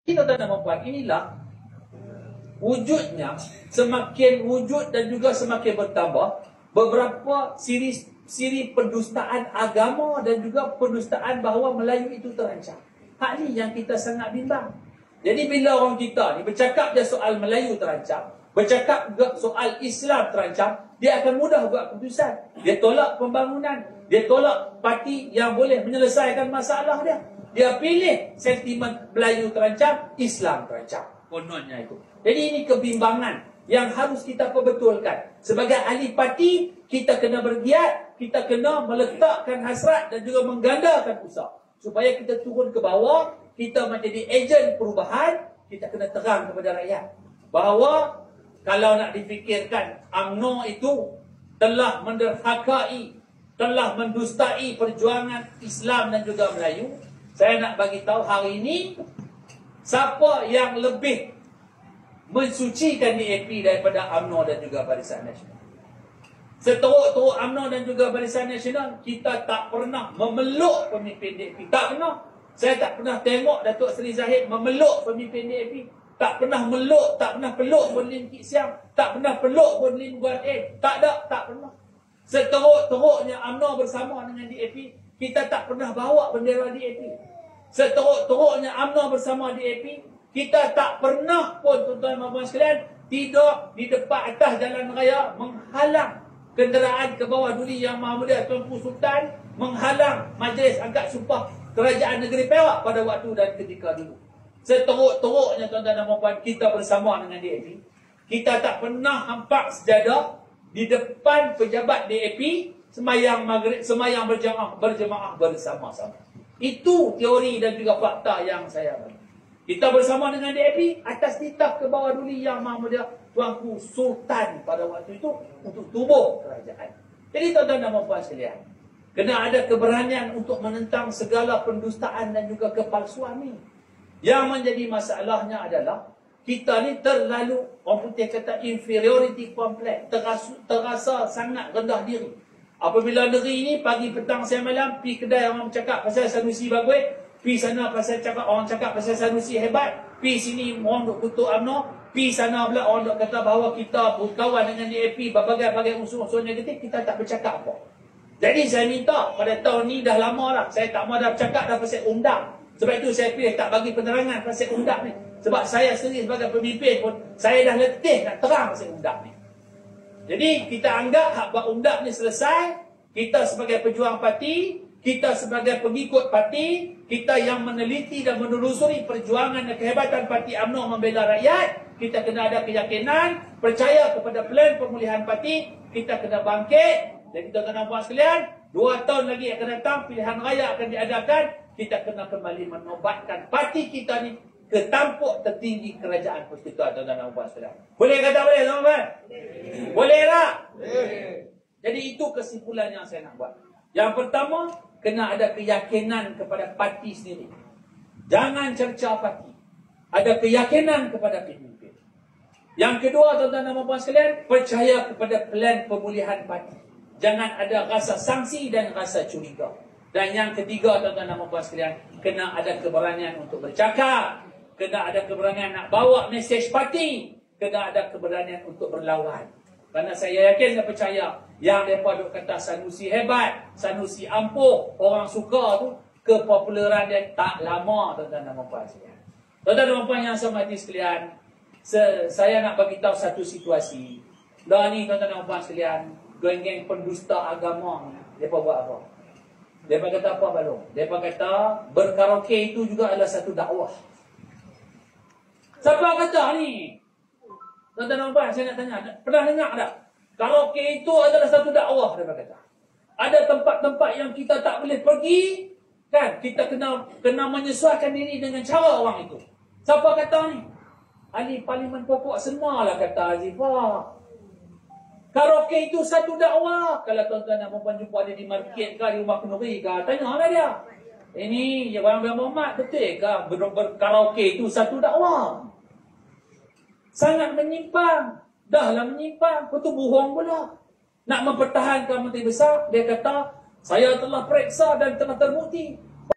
Tuan-tuan dan puan, inilah wujudnya, semakin wujud dan juga semakin bertambah beberapa siri pendustaan agama dan juga pendustaan bahawa Melayu itu terancam. Hak ni yang kita sangat bimbang. Jadi bila orang kita ni bercakap je soal Melayu terancam, bercakap juga soal Islam terancam, dia akan mudah buat keputusan. Dia tolak pembangunan, dia tolak parti yang boleh menyelesaikan masalah dia. Dia pilih sentimen Melayu terancam, Islam terancam. Kononnya itu. Jadi ini kebimbangan yang harus kita perbetulkan. Sebagai ahli parti, kita kena bergiat, kita kena meletakkan hasrat dan juga menggandakan usaha. Supaya kita turun ke bawah, kita menjadi ejen perubahan, kita kena terang kepada rakyat. Bahawa kalau nak difikirkan, UMNO itu telah menderhakai, telah mendustai perjuangan Islam dan juga Melayu. Saya nak bagi tahu hari ini, siapa yang lebih mensucikan DAP daripada UMNO dan juga Barisan Nasional. Seteruk-teruk UMNO dan juga Barisan Nasional, kita tak pernah memeluk pemimpin DAP. Tak pernah. Saya tak pernah tengok Datuk Seri Zahid memeluk pemimpin DAP. Tak pernah meluk, tak pernah peluk Pun Lim Kit Siang. Tak pernah peluk Pun Lim Guan Eng. Tak ada, tak pernah. Seteruk-teruknya UMNO bersama dengan DAP, kita tak pernah bawa bendera DAP. Seteruk-teruknya UMNO bersama DAP, kita tak pernah pun, tuan-tuan dan puan sekalian, tidak di depan atas jalan raya menghalang kenderaan ke bawah Duli Yang Maha Mulia Tuanku Sultan, menghalang majlis angkat sumpah Kerajaan Negeri Perak pada waktu dan ketika dulu. Seteruk-teruknya tuan-tuan dan puan, kita bersama dengan DAP, kita tak pernah hampak sejadah di depan pejabat DAP semayang maghrib, semayang berjemaah bersama-sama. Itu teori dan juga fakta yang saya bagi. Kita bersama dengan DAP atas titah ke bawah Duli Yang Maha Mulia Tuanku Sultan pada waktu itu untuk tubuh kerajaan. Jadi tuan-tuan dan puan sekalian, kena ada keberanian untuk menentang segala pendustaan dan juga kepalsuan ni. Yang menjadi masalahnya adalah kita ni terlalu, orang putih kata inferiority complex, terasa sangat rendah diri. Apabila negeri ni pagi petang siang malam pi kedai orang cakap pasal Sanusi bagus, pi sana pasal cakap orang cakap pasal Sanusi hebat, pi sini orang duk kutuk UMNO, pi sana pula orang duk kata bahawa kita berkawan dengan DAP, berbagai-bagai unsur-unsur negatif, kita tak bercakap apa. Jadi saya minta pada tahun ni dah lama dah, saya tak mahu dah bercakap dah pasal undang. Sebab itu saya pilih tak bagi penerangan pasal undang ni. Sebab saya sendiri sebagai pemimpin pun, saya dah letih nak terang pasal undang ni. Jadi kita anggap hak buat undang ni selesai. Kita sebagai pejuang parti, kita sebagai pengikut parti, kita yang meneliti dan menelusuri perjuangan dan kehebatan parti UMNO membela rakyat, kita kena ada keyakinan, percaya kepada plan pemulihan parti, kita kena bangkit. Jadi tuan-tuan dan puan sekalian, 2 tahun lagi akan datang, pilihan raya akan diadakan, kita kena kembali menobatkan parti kita ni ke tampuk tertinggi kerajaan persekutuan, tuan-tuan dan puan sekalian. Boleh kata boleh, tuan-tuan? Boleh tak? Jadi itu kesimpulan yang saya nak buat. Yang pertama, kena ada keyakinan kepada parti sendiri. Jangan cerca parti. Ada keyakinan kepada pemimpin. Yang kedua, tuan-tuan dan puan sekalian, percaya kepada plan pemulihan parti. Jangan ada rasa sangsi dan rasa curiga. Dan yang ketiga, tuan-tuan dan puan sekalian, kena ada keberanian untuk bercakap. Kena ada keberanian nak bawa mesej parti. Kena ada keberanian untuk berlawan. Kerana saya yakin dan percaya yang mereka duk kata Sanusi hebat, Sanusi ampuh, orang suka tu, kepopularan dia tak lama, tuan-tuan dan puan sekalian. Tuan-tuan dan puan yang saya hormati sekalian, saya nak bagi tahu satu situasi. Dah ni tuan-tuan dan puan sekalian, geng-geng pendusta agama ni, mereka buat apa? Mereka kata apa balong? Mereka kata berkaraoke itu juga adalah satu dakwah. Siapa kata ni? Tuan-tuan dan puan, saya nak tanya, pernah dengar tak? Karaoke itu adalah satu dakwah, dia kata. Ada tempat-tempat yang kita tak boleh pergi, kan? Kita kena menyesuaikan diri dengan cara orang itu. Siapa kata ni? Ahli Parlimen Pokok semualah kata Azifah. Karaoke itu satu dakwah. Kalau tuan-tuan dan puan jumpa dia di market ke, di rumah kenduri ke, tanyalah dia. Ini Abang Muhammad betul ke berkaraoke itu satu dakwah? Sangat menyimpang. Dahlah menyimpang. Lepas tu bohong pula. Nak mempertahankan Menteri Besar, dia kata, saya telah periksa dan telah terbukti